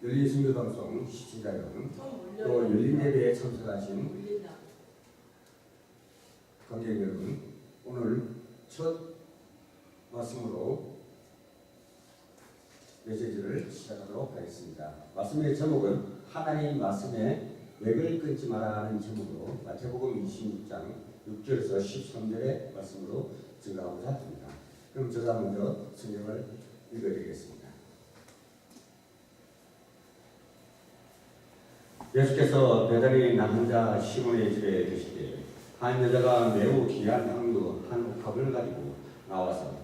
열린 선교방송 시청자 여러분, 또 열린 예배에 참석하신 관객 여러분, 오늘 첫 말씀으로 메시지를 시작하도록 하겠습니다. 말씀의 제목은 하나님 말씀에 맥을 끊지 마라 하는 제목으로 마태복음 26장 6절에서 13절의 말씀으로 증가하고자 합니다. 그럼 제가 먼저 성경을 읽어드리겠습니다. 예수께서 베다니 남은 자 시몬의 집에 계시되 한 여자가 매우 귀한 향유 한 옥합을 가지고 나와서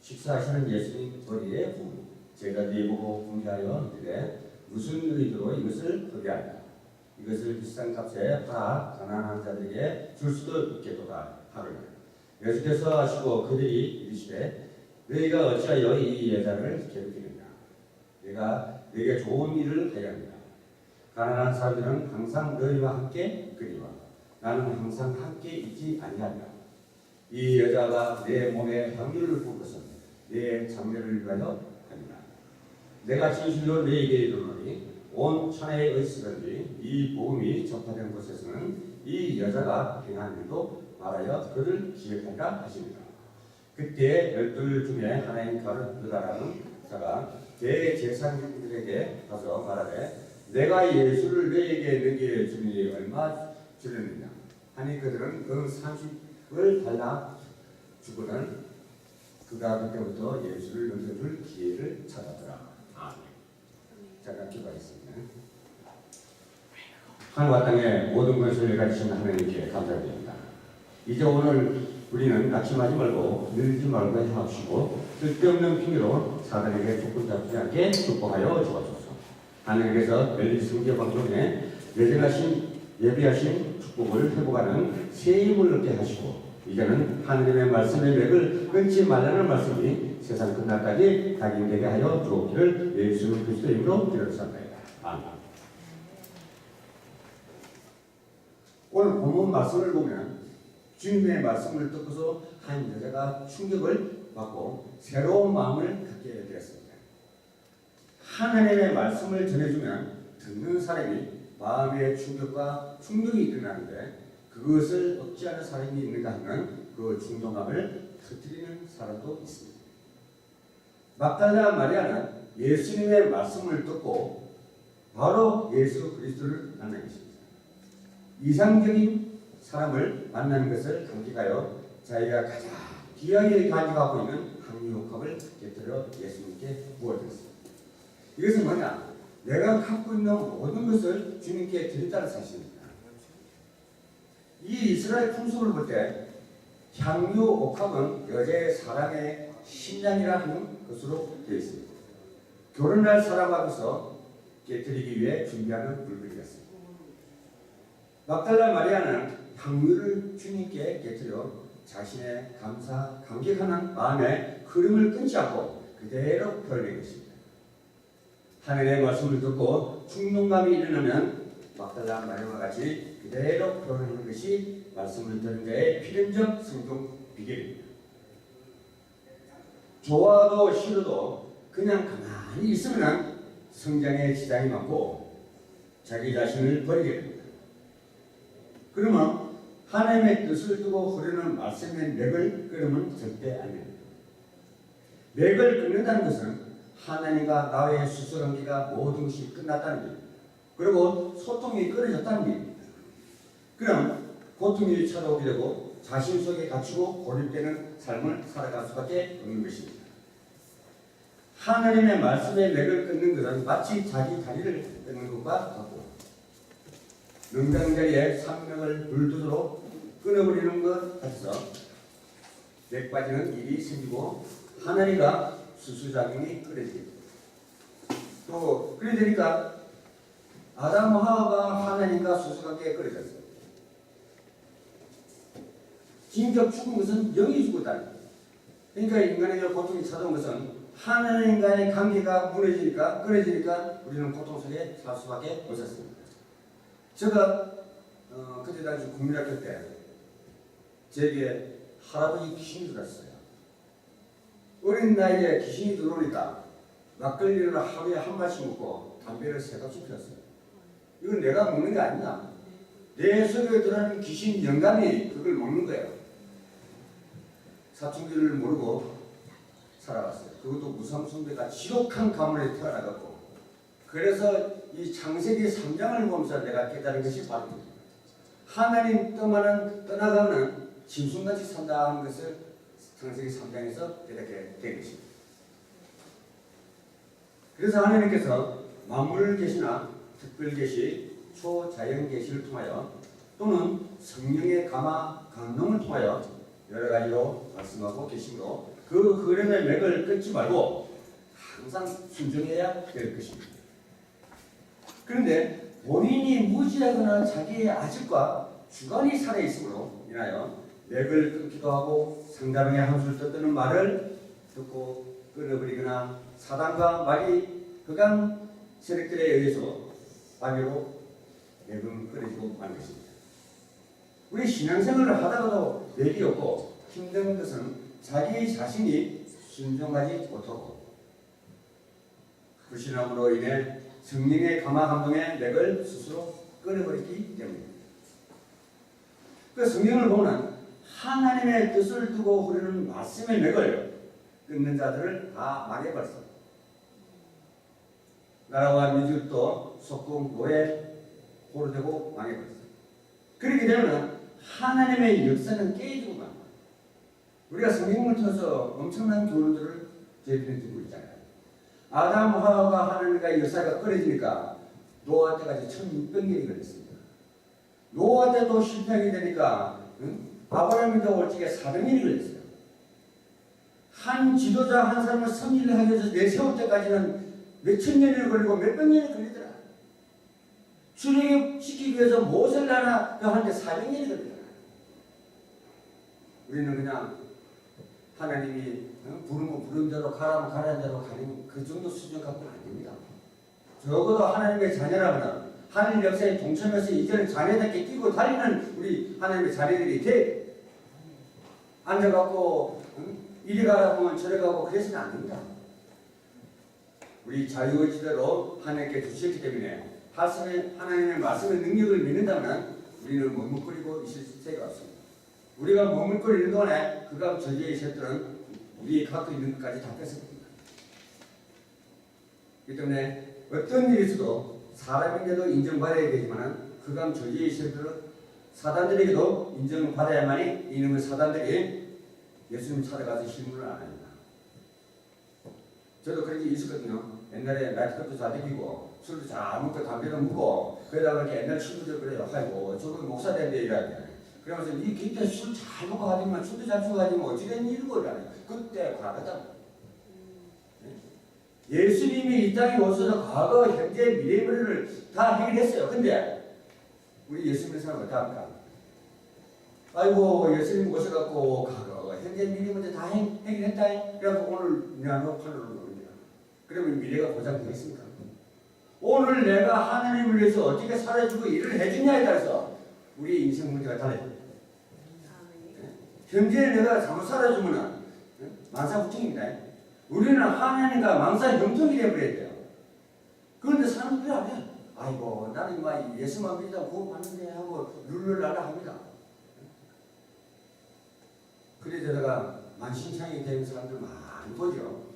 식사하시는 예수님 머리에 부으니 제자들이 보고 궁리하여 이르되 무슨 의도로 이것을 하게 하냐, 이것을 비싼 값에 팔아 가난한 자들에게 줄 수도 있겠도다 하더니 예수께서 하시고 그들이 이르시되 너희가 어찌하여 이 여자를 괴롭히느냐, 내가 네게 좋은 일을 하려 합니다. 가난한 사람들은 항상 너희와 함께 있거니와 나는 항상 함께 있지 아니하리라. 이 여자가 내 몸에 향유를 부은 것은 내 장례를 위하여 하리라. 내가 진실로 너희에게 이르노니 온 천하에 어디서든지 이 복음이 전파된 곳에서는 이 여자가 행한 일도 말하여 그를 기억하리라 하십니다. 그때 12 중에 하나인 유다라는 자가 대제사장들에게 가서 말하되 내가 예수를 너희에게 넘겨주니 얼마 주려느냐 하니 그들은 그 30을 달라 주거든 그가 그때부터 예수를 넘겨줄 기회를 찾았더라. 아멘. 잠깐 기도하겠습니다. 하늘과 땅의 모든 것을 가지신 하나님께 감사드립니다. 이제 오늘 우리는 낙심하지 말고 늘지 말고 행하시고 쓸데없는 핑계로 사단에게 조금 잡지 않게 축복하여 주옵소서. 하나님께서 열린 성교 방송에 예비하신 축복을 회복하는 새 힘을 얻게 하시고 이제는 하나님의 말씀의 맥을 끊지 말라는 말씀이 세상 끝날까지 각인되게 하여 주옵기를 예수 그리스도의 이름으로 기도드립니다. 아멘. 오늘 본문 말씀을 보면 주님의 말씀을 듣고서 한 여자가 충격을 받고 새로운 마음을 갖게 되었습니다. 하나님의 말씀을 전해주면 듣는 사람이 마음의 충격과 충격이 일어나는데 그것을 억제하는 사람이 있는가 하면 그 충동감을 터뜨리는 사람도 있습니다. 막달라 마리아는 예수님의 말씀을 듣고 바로 예수 그리스도를 만난 것입니다. 이상적인 사람을 만나는 것을 감격하여 자기가 가장 귀하게 가져가고 있는 향유옥합을 곁들여 예수님께 부어드렸습니다. 이것은 뭐냐? 내가 갖고 있는 모든 것을 주님께 드린다는 사실입니다. 이 이스라엘 풍속을 볼 때 향유 옥합은 여자의 사랑의 심장이라는 것으로 되어 있습니다. 결혼할 사람 앞에서 깨뜨리기 위해 준비하는 물건이었습니다. 막달라 마리아는 향유를 주님께 깨뜨려 자신의 감격하는 마음의 흐름을 끊지 않고 그대로 표현한 것입니다. 하나님의 말씀을 듣고 충동감이 일어나면 막달라 마리아와 같이 그대로 표현하는 것이 말씀을 듣는 자의 필연적 성공 비결입니다. 좋아도 싫어도 그냥 가만히 있으면 성장에 지장이 많고 자기 자신을 버리게 됩니다. 그러면 하나님의 뜻을 두고 흐르는 말씀의 맥을 끊으면 절대 안 됩니다. 맥을 끊는다는 것은 하나님과 나의 수수관계가 모든 것이 끝났다는 겁니다. 그리고 소통이 끊어졌다는 겁니다. 그럼 고통이 찾아오게 되고 자신 속에 갇히고 고립되는 삶을 살아갈 수밖에 없는 것입니다. 하나님의 말씀의 맥을 끊는 것은 마치 자기 다리를 끊는 것과 같고 능장자리에 산맥을 불두도로 끊어버리는 것 같아서 맥 빠지는 일이 생기고 하나님과 수수작용이 끊어집니다. 또 그래 되니까 아담 하와가 하나님과 수수관계에 끊어졌어요. 진적 죽은 것은 영이 죽었다는 거예요. 그러니까 인간에게 고통이 찾아온 것은 하나님과의 관계가 무너지니까 끊어지니까 우리는 고통 속에 살 수밖에 없었습니다. 제가 그때 당시 국민학교 때 제게 할아버지 귀신이 들었어요. 어린 나이에 귀신이 들어오니까 막걸리를 하루에 한 잔씩 먹고 담배를 세 갑씩 피웠어요. 이건 내가 먹는 게 아니야. 내 속에 들어가는 귀신 영감이 그걸 먹는 거예요. 사춘기를 모르고 살아갔어요. 그것도 무상숭배가 지독한 가문에 태어나갔고, 그래서 이 창세기 3장을 보면서 내가 깨달은 것이 바로 하나님 뜻만은 떠나가는 짐승같이 산다는 것을 창세기 3장에서 깨닫게 된 것입니다. 그래서 하나님께서 만물 계시나 특별 계시, 초자연 계시를 통하여 또는 성령의 감화 감동을 통하여 여러 가지로 말씀하고 계시므로 그 흐름의 맥을 끊지 말고 항상 순종해야 될 것입니다. 그런데 본인이 무지하거나 자기의 아집과 주관이 살아있으므로 인하여 맥을 끊기도 하고 상대방의 한술 떠드는 말을 듣고 끊어버리거나 사단과 말이 그간 세력들에 의해서 방해로 맥은 끊어지고 마는 것입니다. 우리 신앙생활을 하다가도 맥이 없고 힘든 것은 자기 자신이 순종하지 못하고 불신함으로 인해 성령의 감화 감동의 맥을 스스로 끊어버리기 때문입니다. 그 성경을 보면 하나님의 뜻을 두고 흐르는 말씀의 맥을 끊는 자들을 다 망해버렸습니다. 나라와 민족도 속국 노예 포로되고 망해버렸습니다. 그렇게 되면 하나님의 역사는 깨지고 만 우리가 성경을 통해서 엄청난 교훈들을 저희들이 듣고 있잖아요. 아담 하와가 하나님과의 역사가 끊어지니까 노아 때까지 1600년이 걸렸습니다. 노아 때도 실패하게 되니까 아브라함도 올적에 400년이 걸렸어요. 한 지도자 한 사람을 승리를 하기 위해서 내세울 때까지는 몇천 년이 걸리고 몇백 년이 걸리더라. 출애굽시키기 위해서 모세를 하나 하는데 400년이 걸리더라. 우리는 그냥 하나님이 부르면 부른 대로 가라면 가라는 대로 가는 그 정도 수준 갖고는 안 됩니다. 적어도 하나님의 자녀라면 하나님 역사에 동참해서 이제는 자녀답게 뛰고 달리는 우리 하나님의 자녀들이 돼. 앉아갖고 이리 가라고 하면 저리 가고 그래서는 안 됩니다. 우리 자유의지대로 하나님께 주셨기 때문에 하나님의 말씀의 능력을 믿는다면 우리는 머뭇거리고 있을 새가 없습니다. 우리가 머뭇거리는 동안에 그가 저지의 셋들은 우리 갖고 있는 것까지 다 뺏어버립니다. 그렇기 때문에 어떤 일이 있어도 사람에게도 인정받아야 되지만 그가 저지의 셋들은 사단들에게도 인정받아야만이 이놈의 사단들이 예수님 찾아가서 실문을 안 합니다. 저도 그런 게 있었거든요. 옛날에 나이트클럽도 잘 다니고 술도 잘 먹고 담배도 먹고 그러다가 이렇게 옛날 친구들 그래요. 아이고 저거 목사 된대 이러는데 그러면서 이 그때 술 잘 먹고 가지만 술도 잘 먹고 가지면 어찌 된 일이고 이러네. 그때 과거다. 예수님이 이 땅에 오셔서 과거, 현재, 미래의 문제를 다 해결했어요. 근데 우리 예수님의 사람은 어떡합니까? 아이고 예수님 오셔갖고 과거, 현재, 미래 문제 다 해결했다. 그래서 오늘 미안하고 팔로를 놓습니다. 그러면 미래가 보장되겠습니까? 오늘 내가 하나님을 위해서 어떻게 살아주고 일을 해주냐에 따라서 우리 인생 문제가 달라요. 현재 내가 잘못 살아주면 만사부통입니다. 우리는 하나님과 망사형통이 되어버려야 돼요. 그런데 사람들이 안 해요. 아이고 나는 막 예수만 믿다 구원받는데 하고 룰루랄라 합니다. 그래서 만신창이 되는 사람들 많이 보죠.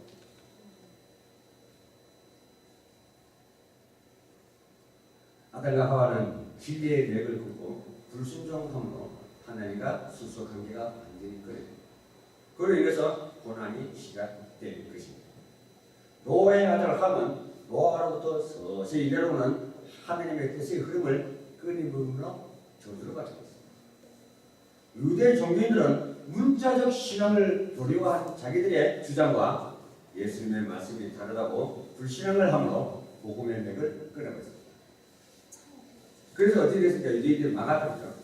아담과 하와는 진리의 맥을 긋고 불순종함으로 하나님과 수소 관계가 완전히 끊어요. 그로 인해서 고난이 시작된 것입니다. 노아의 아들 함은 노아로부터 서서히 내려오는 하나님의 뜻의 흐름을 끊임없는 저주를 받고 있습니다. 유대 종교인들은 문자적 신앙을 도리화한 자기들의 주장과 예수님의 말씀이 다르다고 불신앙을 함으로 복음의 맥을 끊어버렸습니다. 그래서 어떻게 됐습니까? 유대인들이 망하더죠.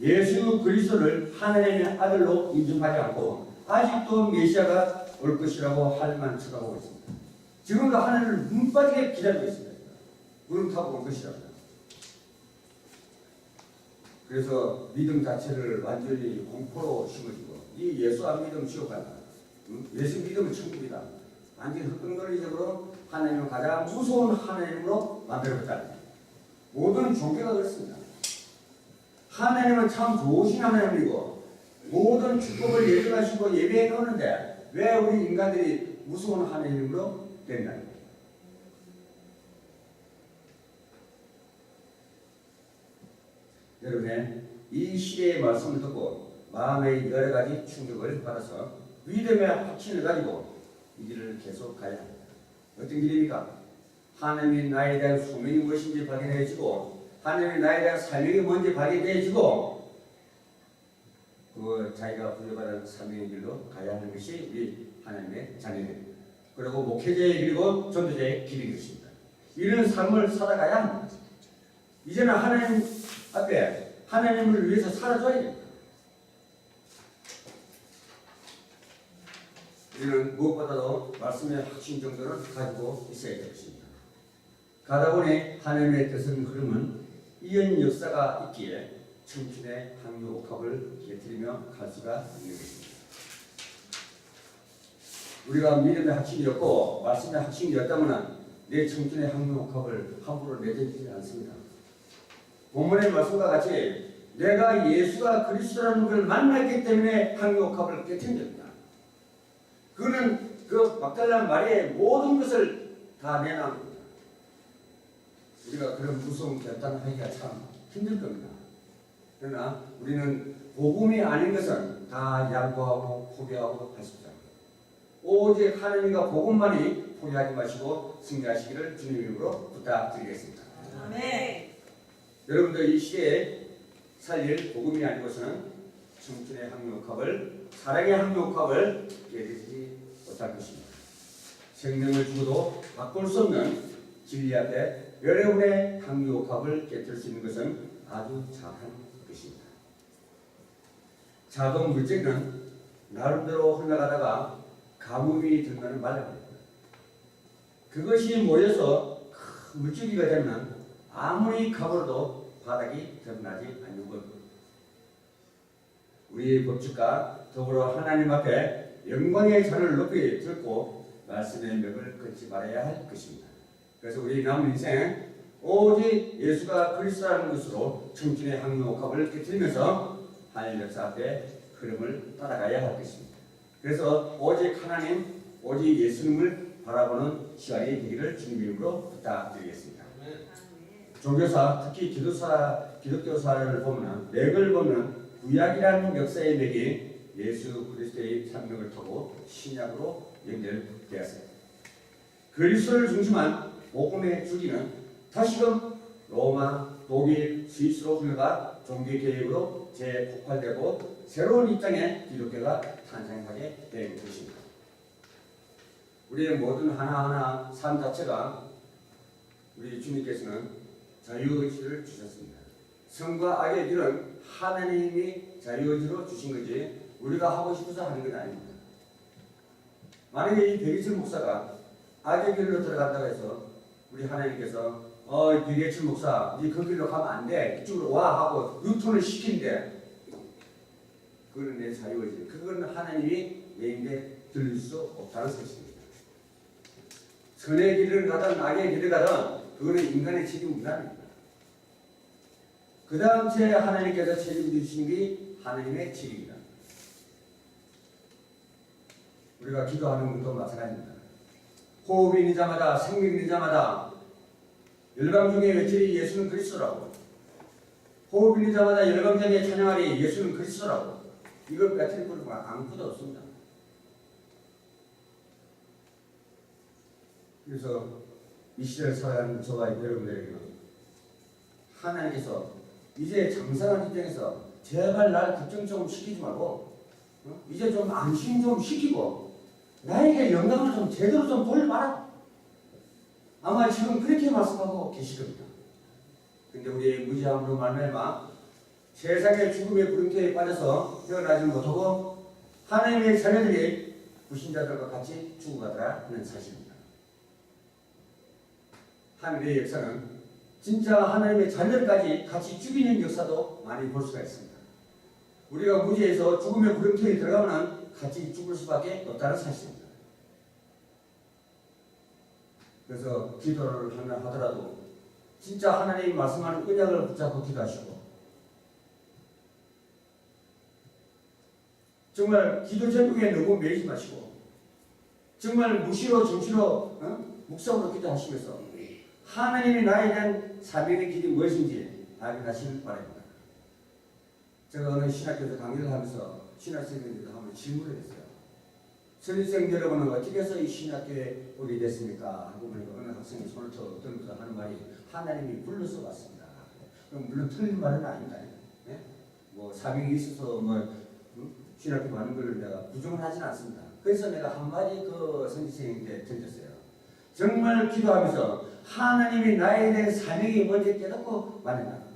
예수 그리스도를 하나님의 아들로 인정하지 않고 아직도 메시아가 올 것이라고 할만 쳐다보고 있습니다. 지금도 하나님을 눈 빠지게 기다리고 있습니다. 구름 타고 올 것이라고. 그래서 믿음 자체를 완전히 공포로 심어주고 이 예수 안 믿으면 지옥 간다. 예수 믿으면 천국이다. 완전히 흑끈거리적으로 하나님은 가장 무서운 하나님으로 만들어졌다. 모든 종교가 그렇습니다. 하나님은 참 좋으신 하나님이고 모든 축복을 예정하시고 예배해 놓는데 왜 우리 인간들이 무서운 하나님으로 된다? 여러분의 이 시대의 말씀을 듣고 마음의 여러 가지 충격을 받아서 믿음의 확신을 가지고 이 길을 계속 가야 합니다. 어떤 길입니까? 하나님이 나에 대한 소명이 무엇인지 발견해지고 하나님이 나에 대한 사명이 뭔지 발견해지고 그 자기가 부여받은 사명의 길로 가야 하는 것이 우리 하나님의 자녀들입니다. 그리고 목회자의 길이고 전도자의 길인 것입니다. 이런 삶을 살아가야 합니다. 이제는 하나님 앞에 하나님을 위해서 살아줘야 됩니다. 우리는 무엇보다도 말씀의 확신 정도를 가지고 있어야 되겠습니다. 가다 보니 하나님의 뜻은 흐름은 이연 역사가 있기에 청춘의 항로 옥합을 깨뜨리며 갈 수가 있는 것입니다. 우리가 믿음의 확신이었고 말씀의 확신이었다면 내 청춘의 항로 옥합을 함부로 내던지지 않습니다. 본문의 말씀과 같이 내가 예수가 그리스도라는 걸 만났기 때문에 항로 옥합을 깨뜨린 겁니다. 그는 그 막달라 마리아의 모든 것을 다 내놔옵니다. 우리가 그런 무서운 결단하기가 참 힘들 겁니다. 그러나 우리는 복음이 아닌 것은 다 양보하고 포기하고 할 수 있다. 오직 하나님과 복음만이 포기하지 마시고 승리하시기를 주님 이름으로 부탁드리겠습니다. 아멘. 여러분들 이 시대에 살릴 복음이 아니고서는 청춘의 항목합을 사랑의 항목합을 깨뜨리지 못할 것입니다. 생명을 주고도 바꿀 수 없는 진리 앞에 여러분의 항목합을 깨뜨릴 수 있는 것은 아주 작은 것입니다. 자동 물질은 나름대로 흘러가다가 가뭄이 들면 말라버립니다. 그것이 모여서 큰 물줄기가 되면 아무리 가물어도 바닥이 드러나지 않는 것. 우리의 법칙과 더불어 하나님 앞에 영광의 잔을 높이 들고 말씀의 멱을 끊지 말아야 할 것입니다. 그래서 우리 남은 인생 오직 예수가 그리스도라는 것으로 청춘의 항목합을 깨뜨리면서 하나님 역사 앞에 흐름을 따라가야 할 것입니다. 그래서 오직 하나님, 오직 예수님을 바라보는 시간이 되기를 주님 이름으로 부탁드리겠습니다. 종교사, 특히 기독교사를 보면 맥을 보면 구약이라는 역사의 맥이 예수 그리스도의 산맥을 타고 신약으로 연결되었어요. 그리스도를 중심한 복음의 줄기는 다시금 로마, 독일, 스위스로 흘러가 종교개혁으로 재폭발되고 새로운 입장의 기독교가 탄생하게 된 것입니다. 우리의 모든 하나하나 삶 자체가 우리 주님께서는 자유의지를 주셨습니다. 선과 악의 길은 하나님이 자유의지로 주신 거지 우리가 하고 싶어서 하는 건 아닙니다. 만약에 이 백이철 목사가 악의 길로 들어간다고 해서 우리 하나님께서 백이철 목사 네 그 길로 가면 안 돼 이쪽으로 와 하고 유턴을 시킨대. 그거는 내 자유의지. 그건 하나님이 내인데 들릴 수 없다는 것입니다. 선의 길을 가든 악의 길을 가든 그거는 인간의 책임 분담입니다. 그 다음 제 하나님께서 책임져 주신 게 하나님의 책임입니다. 우리가 기도하는 것도 마찬가지입니다. 호흡이 있는 자마다 생명 있는 자마다 열방 중에 외치리 예수는 그리스도라고. 호흡 있는 자마다 열방 중에 찬양하리 예수는 그리스도라고. 이걸 빼뜨릴 것은 아무것도 없습니다. 그래서 이 시대를 살아가는 저와 여러분들에게는 하나님께서 이제 장사하는 입장에서 제발 날 걱정 좀 시키지 말고 이제 좀 안심 좀 시키고 나에게 영광을 좀 제대로 좀 돌려봐라. 아마 지금 그렇게 말씀하고 계실 겁니다. 근데 우리의 무지함으로 말미암아 세상의 죽음의 구름대에 빠져서 태어나지 못하고 하나님의 자녀들이 불신자들과 같이 죽어가더라 하는 사실입니다. 하늘의 역사는 진짜 하나님의 자녀들까지 같이 죽이는 역사도 많이 볼 수가 있습니다. 우리가 무지에서 죽음의 구름대에 들어가면 같이 죽을 수밖에 없다는 사실입니다. 그래서 기도를 하더라도 진짜 하나님이 말씀하는 언약을 붙잡고 기도하시고 정말 기도 제목에 너무 매이지 마시고 정말 무시로 정시로 묵상으로 기도하시면서 하나님이 나에 대한 사명의 길이 무엇인지 발견하시길 바랍니다. 제가 어느 신학교에서 강의를 하면서 신학생들한테 한번 질문을 했어요. 선생님 여러분은 어떻게 해서 이 신학교에 오게 됐습니까? 하고 보니까 어느 학생이 손을 어떤 분이 하는 말이 하나님이 불러서 왔습니다. 그럼 물론 틀린 말은 아닙니다. 네? 뭐 사명이 있어서 신학교 가는 걸 내가 부정을 하지는 않습니다. 그래서 내가 한마디 그 선생님한테 던졌어요. 정말 기도하면서 하나님이 나에 대한 사명이 뭔지 깨닫고 왔느냐,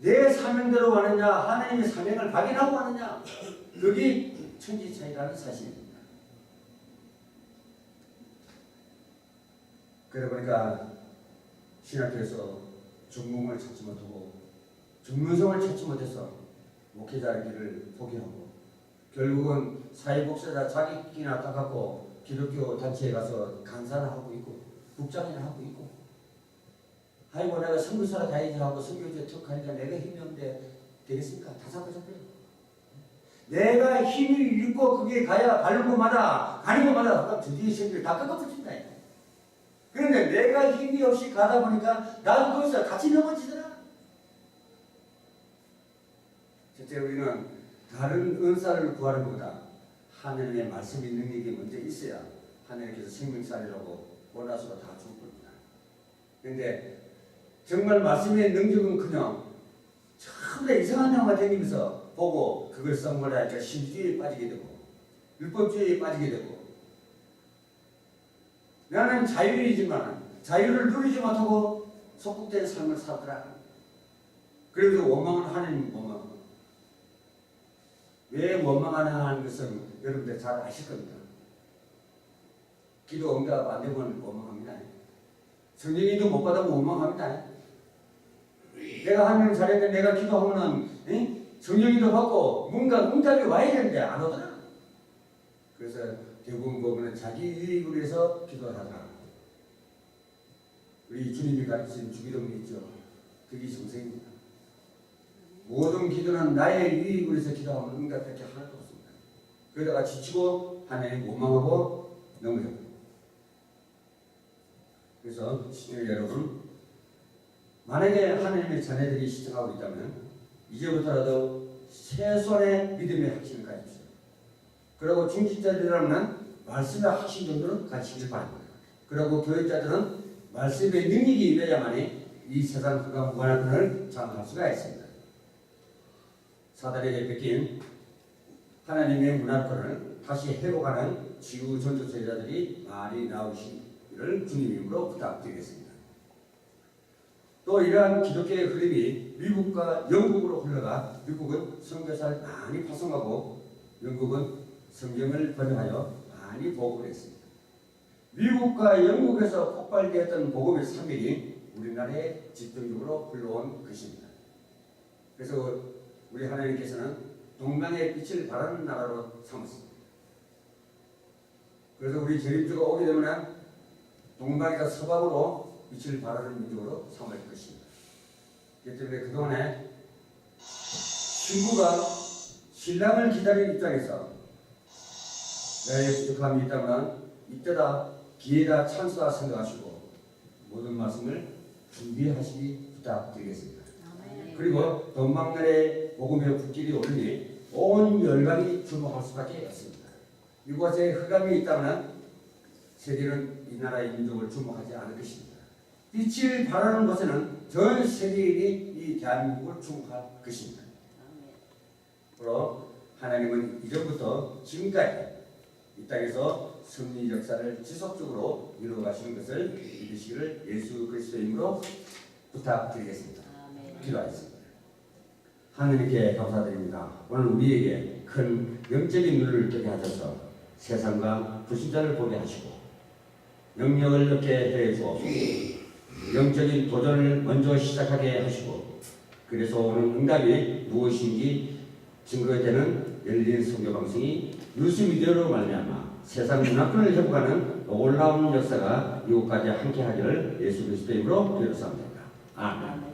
내 사명대로 왔느냐, 하나님의 사명을 발견하고 왔느냐, 그게 천지 차이라는 사실입니다. 그러다 보니까 신학교에서 전문을 찾지 못하고 전문성을 찾지 못해서 목회자의 길을 포기하고 결국은 사회복지사 자격이나 따갖고 기독교 단체에 가서 강사를 하고 있고 국장이나 하고 있고, 아이고 내가 선교사를 가야지 하고 선교지에 턱 가니까 내가 힘이 없는데 되겠습니까? 다 잡아잡혀요. 내가 힘이 있고 그게 가야 가는 곳마다 드디어 선교를 다 꺾어붙인다. 그런데 내가 힘이 없이 가다 보니까 나도 거기서 같이 넘어지더라. 첫째, 우리는 다른 은사를 구하는 것보다 하나님의 말씀의 능력이 먼저 있어야 하나님께서 생명살이라고 원하셔도 다 줄 겁니다. 그런데 정말 말씀의 능력은 그냥 전부 다 이상한 놈만 다니면서 보고 그걸 썩물하니까 신주의에 빠지게 되고 율법주의에 빠지게 되고, 나는 자유이지만 자유를 누리지 못하고 속국된 삶을 살더라. 그래도 원망은 하나님 원망. 왜 원망하는 것은 여러분들 잘 아실 겁니다. 기도 응답 안 되면 원망합니다. 성령님도 못 받으면 원망합니다. 내가 하면 잘했는데 내가 기도하면은 성령님도 받고 뭔가 응답이 와야 되는데 안 오더라. 그래서 대부분 보면 자기 유익을 위해서 기도를 하더라. 우리 주님이 가르친 주기도문이 있죠. 그게 정성입니다. 모든 기도는 나의 유익을 위해서 기도하면 응답할 게 하나도 없습니다. 그러다가 지치고 하나님 원망하고 넘어져요. 그래서 시청자 여러분, 만약에 하나님의 자녀들이 시청하고 있다면 이제부터라도 최소한의 믿음의 확신을 가집시오. 그리고 중직자들이라면 말씀의 확신 정도는 가지시길 바랍니다. 그리고 교육자들은 말씀의 능력이 임해야만이 이 세상 흑암 무한을 장악할 수가 있습니다. 사단에게 뺏긴 하나님의 문화권을 다시 회복하는 지구 전도제자들이 많이 나오시기를 주님 이름으로 부탁드리겠습니다. 또 이러한 기독교의 흐름이 미국과 영국으로 흘러가 미국은 선교사를 많이 파송하고 영국은 성경을 번역하여 많이 보고를 했습니다. 미국과 영국에서 폭발되었던 복음의 산맥이 우리나라에 집중적으로 흘러온 것입니다. 그래서 우리 하나님께서는 동방의 빛을 발하는 나라로 삼았습니다. 그래서 우리 재림주가 오게 되면 동방에서 서방으로 빛을 발하는 민족으로 삼을 것입니다. 그렇기 때문에 그동안에 신부가 신랑을 기다리는 입장에서 나의 부족함이 있다면 이때다 기회다 찬스다 생각하시고 모든 말씀을 준비하시기 부탁드리겠습니다. 그리고 동방나라의 복음의 불길이 오르니 온 열방이 주목할 수밖에 없습니다. 이곳에 흑암이 있다면 세계는 이 나라의 민족을 주목하지 않을 것입니다. 빛을 발하는 곳에는 전 세계인이 이 대한민국을 주목할 것입니다. 그러므로 하나님은 이전부터 지금까지 이 땅에서 승리 역사를 지속적으로 이루어가시는 것을 믿으시기를 예수 그리스도의 이름으로 부탁드리겠습니다. 기도하겠습니다. 하나님께 감사드립니다. 오늘 우리에게 큰 영적인 눈을 뜨게 하셔서 세상과 불신자를 보게 하시고 영역을 얻게 해 주옵소서. 영적인 도전을 먼저 시작하게 하시고 그래서 오는 응답이 무엇인지 증거되는 열린 선교 방송이 뉴스 미디어로 말미암아 세상 문화권을 회복하는 놀라운 역사가 이곳까지 함께하기를 예수 그리스도 이름으로 기도합니다. 아멘.